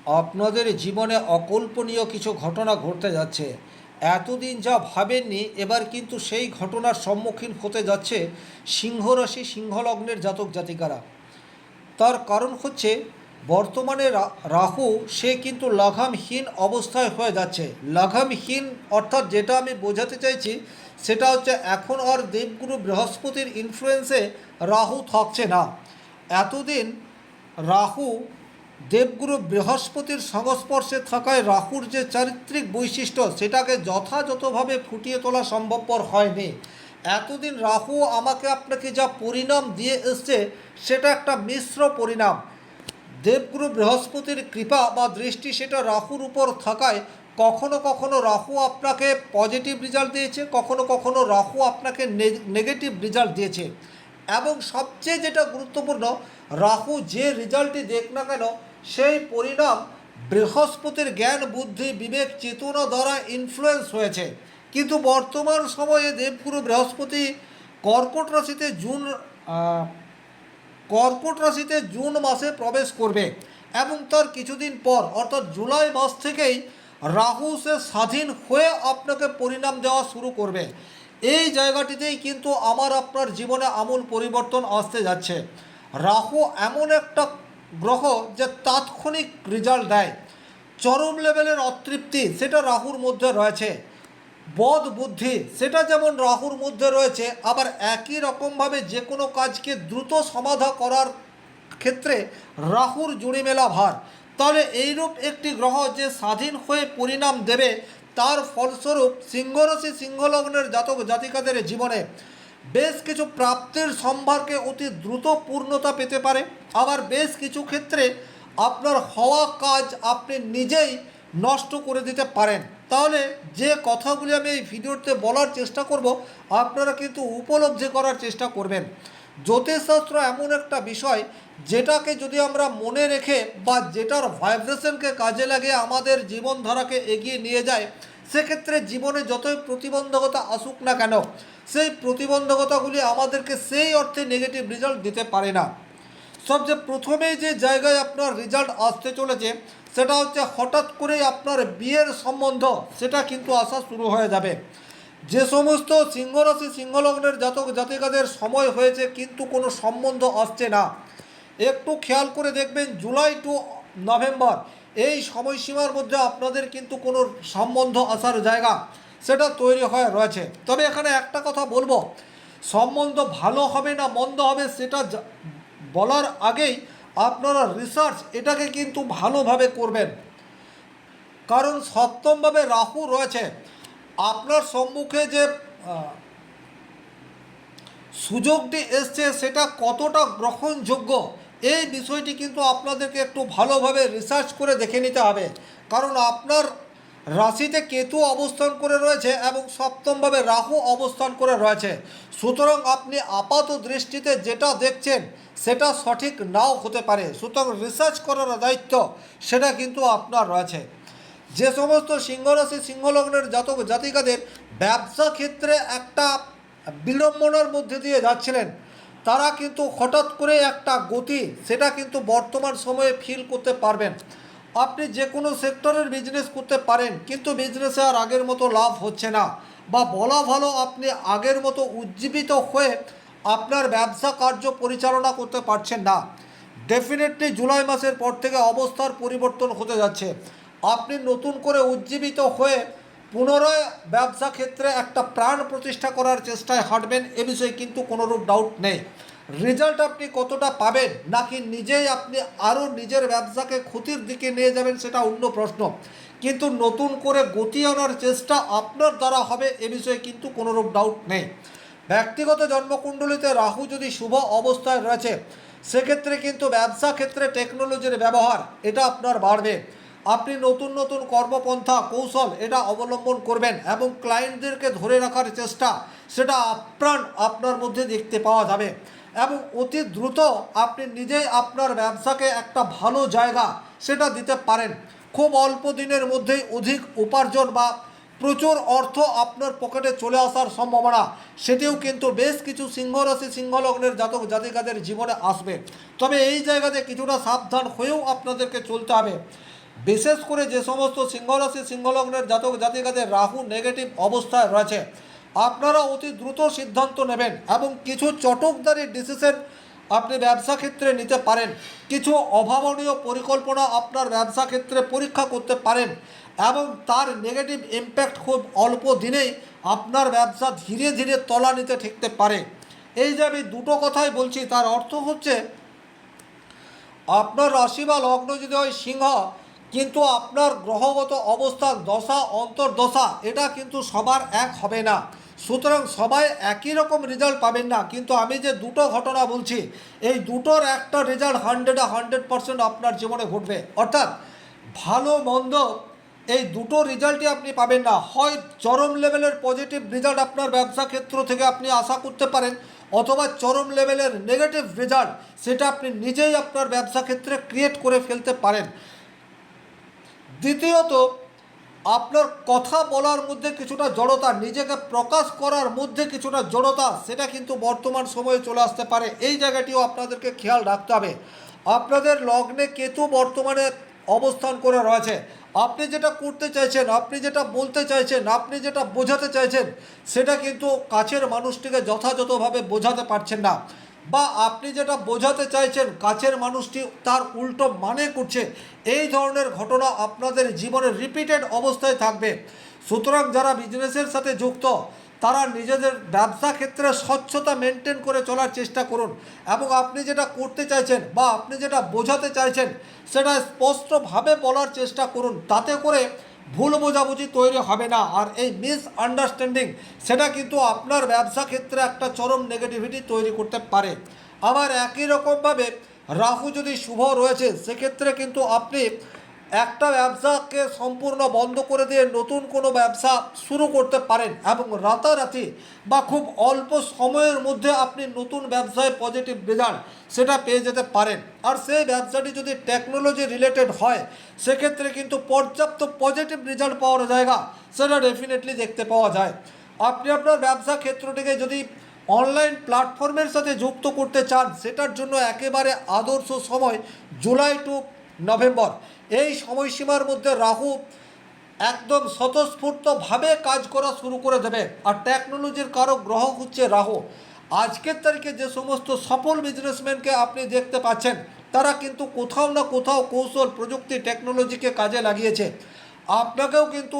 আপনাদের জীবনে অকল্পনীয় কিছু ঘটনা ঘটতে যাচ্ছে। এতদিন যা ভাবেননি, এবার কিন্তু সেই ঘটনার সম্মুখীন হতে যাচ্ছে সিংহ রাশি সিংহ লগ্নের জাতক জাতিকারা। তার কারণ হচ্ছে বর্তমানে রাহু সে কিন্তু লাগামহীন অবস্থায় হয়ে যাচ্ছে। লাগামহীন অর্থাৎ যেটা আমি বোঝাতে চাইছি সেটা হচ্ছে এখন আর দেবগুরু বৃহস্পতির ইনফ্লুয়েন্সে রাহু থাকছে না। এতদিন রাহু দেবগুরু বৃহস্পতির সংস্পর্শে থাকায় রাহুর যে চারিত্রিক বৈশিষ্ট্য সেটাকে যথাযথভাবে ফুটিয়ে তোলা সম্ভবপর হয়নি। এতদিন রাহু আমাকে আপনাকে যা পরিণাম দিয়ে এসছে সেটা একটা মিশ্র পরিণাম। দেবগুরু বৃহস্পতির কৃপা বা দৃষ্টি সেটা রাহুর উপর থাকায় কখনো কখনো রাহু আপনাকে পজিটিভ রেজাল্ট দিয়েছে, কখনো কখনো রাহু আপনাকে নেগেটিভ রেজাল্ট দিয়েছে। এবং সবচেয়ে যেটা গুরুত্বপূর্ণ, রাহু যে রেজাল্টই দেখ না কেন সেই পরিণাম বৃহস্পতির জ্ঞান বুদ্ধি বিবেক চেতনা দ্বারা ইনফ্লুয়েন্স হয়েছে। কিন্তু বর্তমান সময়ে দেবগুরু বৃহস্পতি কর্কট রাশিতে কর্কট রাশিতে জুন মাসে প্রবেশ করবে এবং তার কিছুদিন পর অর্থাৎ জুলাই মাস থেকেই রাহু সে স্বাধীন হয়ে আপনাকে পরিণাম দেওয়া শুরু করবে। এই জায়গাটিতেই কিন্তু আমার আপনার জীবনে আমূল পরিবর্তন আসতে যাচ্ছে। রাহু এমন একটা গ্রহ যে তাৎক্ষণিক রেজাল্ট দেয়। চরম লেভেলের অতৃপ্তি সেটা রাহুর মধ্যে রয়েছে, বোধ বুদ্ধি সেটা যেমন রাহুর মধ্যে রয়েছে, আবার একই রকমভাবে যে কোনো কাজকে দ্রুত সমাধা করার ক্ষেত্রে রাহুর জুড়ি মেলা ভার। তাহলে এইরূপ একটি গ্রহ যে স্বাধীন হয়ে পরিণাম দেবে, তার ফলস্বরূপ সিংহরাশি সিংহলগ্নের জাতক জাতিকাদের জীবনে বেশ কিছু প্রাপ্তির সম্ভারকে অতি দ্রুত পূর্ণতা পেতে পারে। আবার বেশ কিছু ক্ষেত্রে আপনার হওয়া কাজ আপনি নিজেই নষ্ট করে দিতে পারেন। তাহলে যে কথাগুলি আমি এই ভিডিওতে বলার চেষ্টা করব আপনারা কিন্তু উপলব্ধি করার চেষ্টা করবেন। জ্যোতিষশাস্ত্র এমন একটা বিষয় যেটাকে যদি আমরা মনে রেখে বা যেটার ভাইব্রেশনকে কাজে লাগিয়ে আমাদের জীবনধারাকে এগিয়ে নিয়ে যায়, সেক্ষেত্রে জীবনে যতই প্রতিবন্ধকতা আসুক না কেন সেই প্রতিবন্ধকতাগুলি আমাদেরকে সেই অর্থে নেগেটিভ রেজাল্ট দিতে পারে না। সবচেয়ে প্রথমেই যে জায়গায় আপনার রেজাল্ট আসতে চলেছে সেটা হচ্ছে হঠাৎ করেই আপনার বিয়ের সম্বন্ধ সেটা কিন্তু আসা শুরু হয়ে যাবে। যে সমস্ত সিংহরাশি সিংহলগ্নের জাতক জাতিকাদের সময় হয়েছে কিন্তু কোনো সম্বন্ধ আসছে না, একটু খেয়াল করে দেখবেন জুলাই টু নভেম্বর এই সময়সীমার মধ্যে আপনাদের কিন্তু কোনো সম্বন্ধ আসার জায়গা সেটা তৈরি হয়ে রয়েছে। তবে এখানে একটা কথা বলবো, সম্বন্ধ ভালো হবে না মন্দ হবে সেটা বলার আগেই আপনারা রিসার্চ এটাকে কিন্তু ভালোভাবে করবেন। কারণ সপ্তমভাবে রাহু রয়েছে, আপনার সম্মুখে যে সুযোগটি এসছে সেটা কতটা গ্রহণযোগ্য এই বিষয়টি কিন্তু আপনাদেরকে একটু ভালোভাবে রিসার্চ করে দেখে নিতে হবে। কারণ আপনার রাশিতে কেতু অবস্থান করে রয়েছে এবং সপ্তমভাবে রাহু অবস্থান করে রয়েছে। সুতরাং আপনি আপাত দৃষ্টিতে যেটা দেখছেন সেটা সঠিক নাও হতে পারে। সুতরাং রিসার্চ করার দায়িত্ব সেটা কিন্তু আপনার রয়েছে। যে সমস্ত সিংহরাশি সিংহলগ্নের জাতক জাতিকাদের ব্যবসা ক্ষেত্রে একটা বিড়ম্বনার মধ্যে দিয়ে যাচ্ছিলেন, তারা কিন্তু হঠাৎ করে একটা গতি সেটা কিন্তু বর্তমান সময়ে ফিল করতে পারবেন। আপনি যে কোনো সেক্টরের বিজনেস করতে পারেন কিন্তু বিজনেসে আর আগের মতো লাভ হচ্ছে না, বা বলা ভালো আপনি আগের মতো উজ্জীবিত হয়ে আপনার ব্যবসা কার্য পরিচালনা করতে পারছেন না। ডেফিনেটলি জুলাই মাসের পর থেকে অবস্থার পরিবর্তন হতে যাচ্ছে। আপনি নতুন করে উজ্জীবিত হয়ে পুনরায় ব্যবসা ক্ষেত্রে একটা প্রাণ প্রতিষ্ঠা করার চেষ্টায় হাঁটবেন, এ বিষয়ে কিন্তু কোনোরূপ ডাউট নেই। রেজাল্ট আপনি কতটা পাবেন নাকি নিজেই আপনি আরও নিজের ব্যবসাকে ক্ষতির দিকে নিয়ে যাবেন সেটা অন্য প্রশ্ন, কিন্তু নতুন করে গতি আনার চেষ্টা আপনার দ্বারা হবে, এ বিষয়ে কিন্তু কোনোরূপ ডাউট নেই। ব্যক্তিগত জন্মকুণ্ডলিতে রাহু যদি শুভ অবস্থায় রয়েছে সেক্ষেত্রে কিন্তু ব্যবসা ক্ষেত্রে টেকনোলজির ব্যবহার এটা আপনার বাড়বে। আপনি নতুন নতুন কর্মপন্থা কৌশল এটা অবলম্বন করবেন এবং ক্লায়েন্টদেরকে ধরে রাখার চেষ্টা সেটা আপ্রাণ আপনার মধ্যে দেখতে পাওয়া যাবে এবং অতি দ্রুত আপনি নিজেই আপনার ব্যবসাকে একটা ভালো জায়গা সেটা দিতে পারেন। খুব অল্প দিনের মধ্যেই অধিক উপার্জন বা প্রচুর অর্থ আপনার পকেটে চলে আসার সম্ভাবনা সেটিও কিন্তু বেশ কিছু সিংহরাশি সিংহলগ্নের জাতক জাতিকাদের জীবনে আসবে। তবে এই জায়গাতে কিছুটা সাবধান হয়েও আপনাদেরকে চলতে হবে। বিশেষ করে যে সমস্ত সিংহরাশি সিংহলগ্নের জাতক জাতিকাদের রাহু নেগেটিভ অবস্থায় রয়েছে, আপনারা অতি দ্রুত সিদ্ধান্ত নেবেন এবং কিছু চটকদারি ডিসিশন আপনি ব্যবসা ক্ষেত্রে নিতে পারেন। কিছু অভাবনীয় পরিকল্পনা আপনার ব্যবসা ক্ষেত্রে পরীক্ষা করতে পারেন এবং তার নেগেটিভ ইম্প্যাক্ট খুব অল্প দিনেই আপনার ব্যবসা ধীরে ধীরে তলানিতে ঠেকতে পারে। এই যে আমি দুটো কথাই বলছি, তার অর্থ হচ্ছে আপনার রাশি বা লগ্ন যদি হয় সিংহ, কিন্তু আপনার গ্রহগত অবস্থান দশা অন্তর্দশা এটা কিন্তু সবার এক হবে না। সুতরাং সবাই একই রকম রেজাল্ট পাবেন না। কিন্তু আমি যে দুটো ঘটনা বলছি, এই দুটোর একটা রেজাল্ট 100% আপনার জীবনে ঘটবে। অর্থাৎ ভালো মন্দ এই দুটো রেজাল্টই আপনি পাবেন না। হয় চরম লেভেলের পজিটিভ রেজাল্ট আপনার ব্যবসা ক্ষেত্র থেকে আপনি আশা করতে পারেন, অথবা চরম লেভেলের নেগেটিভ রেজাল্ট সেটা আপনি নিজেই আপনার ব্যবসা ক্ষেত্রে ক্রিয়েট করে ফেলতে পারেন। দ্বিতীয়ত, আপনার কথা বলার মধ্যে কিছুটা জড়তা, নিজেকে প্রকাশ করার মধ্যে কিছুটা জড়তা, সেটা কিন্তু বর্তমান সময়ে চলে আসতে পারে। এই জায়গাটিও আপনাদেরকে খেয়াল রাখতে হবে। আপনাদের লগ্নে কেতু বর্তমানে অবস্থান করে রয়েছে। আপনি যেটা করতে চাইছেন, আপনি যেটা বলতে চাইছেন, আপনি যেটা বোঝাতে চাইছেন, সেটা কিন্তু কাছের মানুষটিকে যথাযথভাবে বোঝাতে পারছেন না, বা আপনি যেটা বোঝাতে চাইছেন কাছের মানুষটি তার উল্টো মানে করছে। এই ধরনের ঘটনা আপনাদের জীবনে রিপিটেড অবস্থায় থাকবে। সুতরাং যারা বিজনেসের সাথে যুক্ত, তারা নিজেদের ব্যবসা ক্ষেত্রে স্বচ্ছতা মেনটেন করে চলার চেষ্টা করুন এবং আপনি যেটা করতে চাইছেন বা আপনি যেটা বোঝাতে চাইছেন সেটা স্পষ্টভাবে বলার চেষ্টা করুন। তাতে করে ভুল বোঝাবুঝি তৈরি হবে না। আর এই মিস আন্ডারস্ট্যান্ডিং সেটা কিন্তু আপনার ব্যবসা ক্ষেত্রে একটা চরম নেগেটিভিটি তৈরি করতে পারে। আবার একই রকমভাবে রাহু যদি শুভ রয়েছে, সেক্ষেত্রে কিন্তু আপনি একটা ব্যবসাকে সম্পূর্ণ বন্ধ করে দিয়ে নতুন কোনো ব্যবসা শুরু করতে পারেন এবং রাতারাতি বা খুব অল্প সময়ের মধ্যে আপনি নতুন ব্যবসায় পজিটিভ রেজাল্ট সেটা পেয়ে যেতে পারেন। আর সেই ব্যবসাটি যদি টেকনোলজি রিলেটেড হয়, সেক্ষেত্রে কিন্তু পর্যাপ্ত পজিটিভ রেজাল্ট পাওয়ার জায়গা সেটা ডেফিনেটলি দেখতে পাওয়া যায়। আপনি আপনার ব্যবসা ক্ষেত্রটিকে যদি অনলাইন প্ল্যাটফর্মের সাথে যুক্ত করতে চান, সেটার জন্য একেবারে আদর্শ সময় জুলাই টু নভেম্বর। এই সময়সীমার মধ্যে রাহু একদম স্বতঃস্ফূর্তভাবে কাজ করা শুরু করে দেবে। আর টেকনোলজির কারক গ্রহ হচ্ছে রাহু। আজকের তারিখে যে সমস্ত সফল বিজনেসম্যানকে আপনি দেখতে পাচ্ছেন, তারা কিন্তু কোথাও না কোথাও কৌশল, প্রযুক্তি, টেকনোলজিকে কাজে লাগিয়েছে। আপনাকেও কিন্তু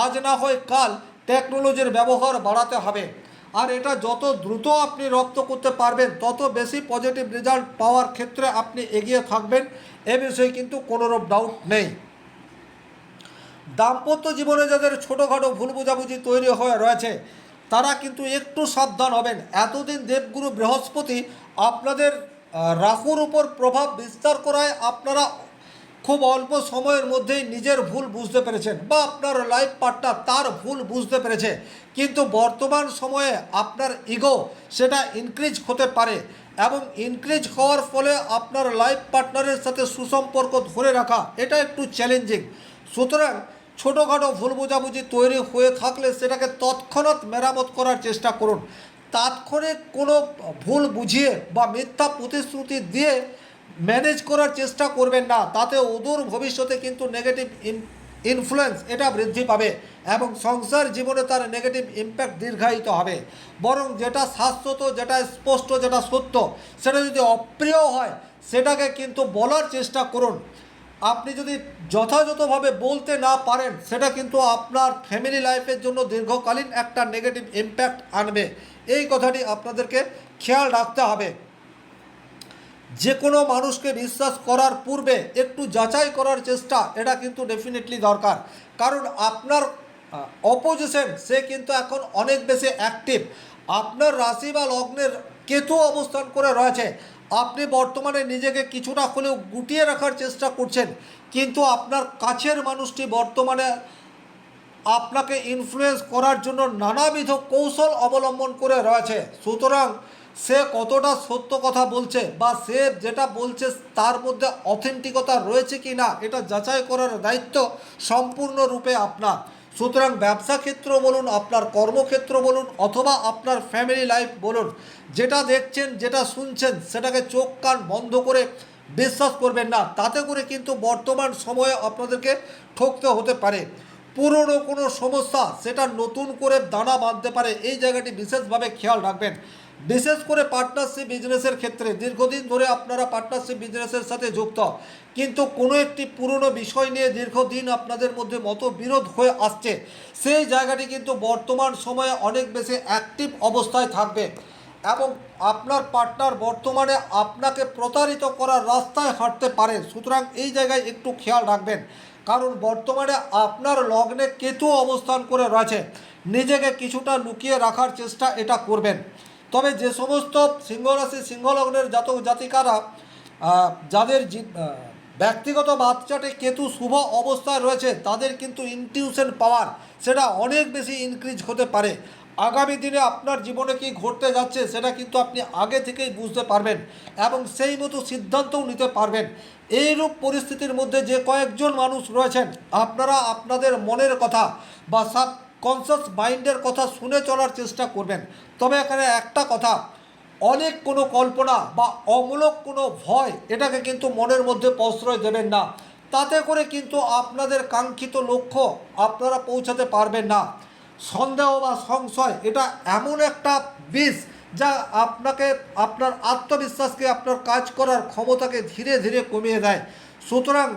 আজ না হয় কাল টেকনোলজির ব্যবহার বাড়াতে হবে। আর এটা যত দ্রুত আপনি রপ্ত করতে পারবেন, তত বেশি পজিটিভ রেজাল্ট পাওয়ার ক্ষেত্রে আপনি এগিয়ে থাকবেন। এ বিষয়ে কিন্তু কোনোরূপ ডাউট নেই। দাম্পত্য জীবনে যাদের ছোটোখাটো ভুল বোঝাবুঝি তৈরি হয়ে রয়েছে, তারা কিন্তু একটু সাবধান হবেন। এতদিন দেবগুরু বৃহস্পতি আপনাদের রাহুর উপর প্রভাব বিস্তার করায় আপনারা খুব অল্প সময়ের মধ্যেই নিজের ভুল বুঝতে পেরেছেন, বা আপনার লাইফ পার্টনার তার ভুল বুঝতে পেরেছে। কিন্তু বর্তমান সময়ে আপনার ইগো সেটা ইনক্রিজ হতে পারে এবং ইনক্রিজ হওয়ার ফলে আপনার লাইফ পার্টনারের সাথে সুসম্পর্ক ধরে রাখা এটা একটু চ্যালেঞ্জিং। সুতরাং ছোটোখাটো ভুল বোঝাবুঝি তৈরি হয়ে থাকলে সেটাকে তৎক্ষণাৎ মেরামত করার চেষ্টা করুন। তাৎক্ষণিক কোনো ভুল বুঝিয়ে বা মিথ্যা প্রতিশ্রুতি দিয়ে ম্যানেজ করার চেষ্টা করবেন না। তাতে অদূর ভবিষ্যতে কিন্তু নেগেটিভ ইনফ্লুয়েন্স এটা বৃদ্ধি পাবে এবং সংসার জীবনে তার নেগেটিভ ইম্প্যাক্ট দীর্ঘায়িত হবে। বরং যেটা শাশ্বত, যেটা স্পষ্ট, যেটা সত্য, সেটা যদি অপ্রিয় হয় সেটাকে কিন্তু বলার চেষ্টা করুন। আপনি যদি যথাযথভাবে বলতে না পারেন, সেটা কিন্তু আপনার ফ্যামিলি লাইফের জন্য দীর্ঘকালীন একটা নেগেটিভ ইম্প্যাক্ট আনবে। এই কথাটি আপনাদেরকে খেয়াল রাখতে হবে। যে কোনো মানুষকে বিশ্বাস করার পূর্বে একটু যাচাই করার চেষ্টা এটা কিন্তু ডেফিনেটলি দরকার। কারণ আপনার অপোজিশন সে কিন্তু এখন অনেক বেশি অ্যাক্টিভ। আপনার রাশি বা লগ্নের কেতু অবস্থান করে রয়েছে। আপনি বর্তমানে নিজেকে কিছুটা হলেও গুটিয়ে রাখার চেষ্টা করছেন, কিন্তু আপনার কাছের মানুষটি বর্তমানে আপনাকে ইনফ্লুয়েন্স করার জন্য নানাবিধ কৌশল অবলম্বন করে রয়েছে। সুতরাং সে কতটা সত্য কথা বলছে বা সে যেটা বলছে তার মধ্যে অথেন্টিকতা রয়েছে কি না, এটা যাচাই করার দায়িত্ব সম্পূর্ণরূপে আপনার। সুতরাং ব্যবসা ক্ষেত্র বলুন, আপনার কর্মক্ষেত্র বলুন, অথবা আপনার ফ্যামিলি লাইফ বলুন, যেটা দেখছেন, যেটা শুনছেন, সেটাকে চোখ কান বন্ধ করে বিশ্বাস করবেন না, তাতে করে কিন্তু বর্তমান সময়ে আপনাদেরকে ঠকতে হতে পারে। পুরনো কোনো সমস্যা সেটা নতুন করে দানা বাঁধতে পারে, এই জায়গাটি বিশেষভাবে খেয়াল রাখবেন। বিশেষ করে পার্টনারশিপ বিজনেসের ক্ষেত্রে দীর্ঘদিন ধরে আপনারা পার্টনারশিপ বিজনেসের সাথে যুক্ত, কিন্তু কোনো একটি পুরনো বিষয় নিয়ে দীর্ঘদিন আপনাদের মধ্যে মতবিরোধ হয়ে আসছে, সেই জায়গাটি কিন্তু বর্তমান সময়ে অনেক বেশি অ্যাক্টিভ অবস্থায় থাকবে এবং আপনার পার্টনার বর্তমানে আপনাকে প্রতারিত করার রাস্তায় হাঁটতে পারে। সুতরাং এই জায়গায় একটু খেয়াল রাখবেন, কারণ বর্তমানে আপনার লগ্নে কেতু অবস্থান করে রয়েছে, নিজেকে কিছুটা লুকিয়ে রাখার চেষ্টা এটা করবেন। তবে যে সমস্ত সিংহরাশি সিংহলগ্নের জাতক জাতিকারা যাদের ব্যক্তিগত বাচ্চাটে কেতু শুভ অবস্থায় রয়েছে, তাদের কিন্তু ইনটিউশন পাওয়ার সেটা অনেক বেশি ইনক্রিজ হতে পারে। আগামী দিনে আপনার জীবনে কি ঘটতে যাচ্ছে সেটা কিন্তু আপনি আগে থেকেই বুঝতে পারবেন এবং সেই মতো সিদ্ধান্তও নিতে পারবেন। এইরূপ পরিস্থিতির মধ্যে যে কয়েকজন মানুষ রয়েছেন, আপনারা আপনাদের মনের কথা বা সাবকনসিয়াস মাইন্ডের কথা শুনে চলার চেষ্টা করবেন। তবে এখানে একটা কথা, অনেক কোনো কল্পনা বা অমূলক কোনো ভয় এটাকে কিন্তু মনের মধ্যে প্রশ্রয় দেবেন না, তাতে করে কিন্তু আপনাদের কাঙ্ক্ষিত লক্ষ্য আপনারা পৌঁছাতে পারবেন না। সন্দেহ বা সংশয় এটা এমন একটা বিষ যা আপনাকে আপনার আত্মবিশ্বাসকে আপনার কাজ করার ক্ষমতাকে ধীরে ধীরে কমিয়ে দেয়। সুতরাং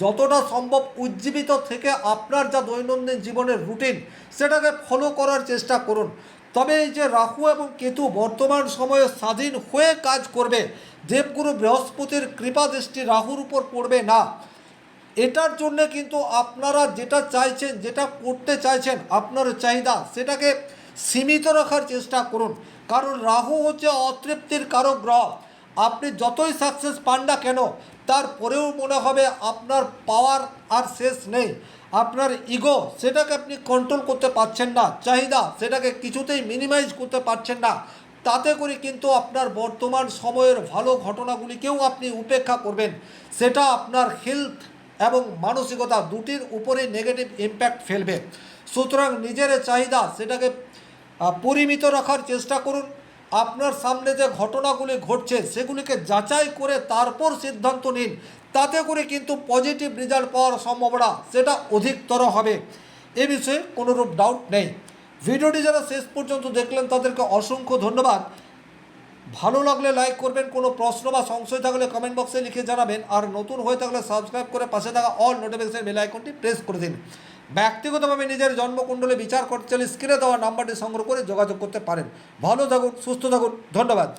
যতটা সম্ভব উজ্জীবিত থেকে আপনার যা দৈনন্দিন জীবনের রুটিন সেটাকে ফলো করার চেষ্টা করুন। তবে এই যে রাহু এবং কেতু বর্তমান সময়ে স্বাধীন হয়ে কাজ করবে, দেবগুরু বৃহস্পতির কৃপা দৃষ্টি রাহুর উপর পড়বে না, এটার জন্য কিন্তু আপনারা যেটা চাইছেন, যেটা করতে চাইছেন, আপনার চাহিদা সেটাকে সীমিত রাখার চেষ্টা করুন। কারণ রাহু হচ্ছে অতৃপ্তির কারক গ্রহ। আপনি যতই সাকসেস পান না কেন, তারপরেও মনে হবে আপনার পাওয়ার আর শেষ নেই। আপনার ইগো সেটাকে আপনি কন্ট্রোল করতে পারছেন না, চাহিদা সেটাকে কিছুতেই মিনিমাইজ করতে পারছেন না। তাতে করে কিন্তু আপনার বর্তমান সময়ের ভালো ঘটনাগুলিকেও আপনি উপেক্ষা করবেন, সেটা আপনার হেলথ এবং মানসিকতা দুটির উপরে নেগেটিভ ইম্প্যাক্ট ফেলবে। সুতরাং নিজের চাহিদা সেটাকে পরিমিত রাখার চেষ্টা করুন। আপনার সামনে যে ঘটনাগুলি ঘটছে সেগুলিকে যাচাই করে তারপর সিদ্ধান্ত নিন, তাতে করে কিন্তু পজিটিভ রেজাল্ট পাওয়ার সম্ভাবনা সেটা অধিকতর হবে, এ বিষয়ে কোনোরূপ ডাউট নেই। ভিডিওটি যারা শেষ পর্যন্ত দেখলেন তাদেরকে অসংখ্য ধন্যবাদ। ভালো লাগলে লাইক করবেন, কোনো প্রশ্ন বা সংশয় থাকলে কমেন্ট বক্সে লিখে জানাবেন, আর নতুন হয়ে থাকলে সাবস্ক্রাইব করে পাশে থাকা অল নোটিফিকেশন বেল আইকনটি প্রেস করে দিন। ব্যক্তিগতভাবে নিজের জন্মকুণ্ডলে বিচার করতে চাইলে স্ক্রিনে দেওয়া নাম্বারটি সংগ্রহ করে যোগাযোগ করতে পারেন। ভালো থাকুন, সুস্থ থাকুন, ধন্যবাদ।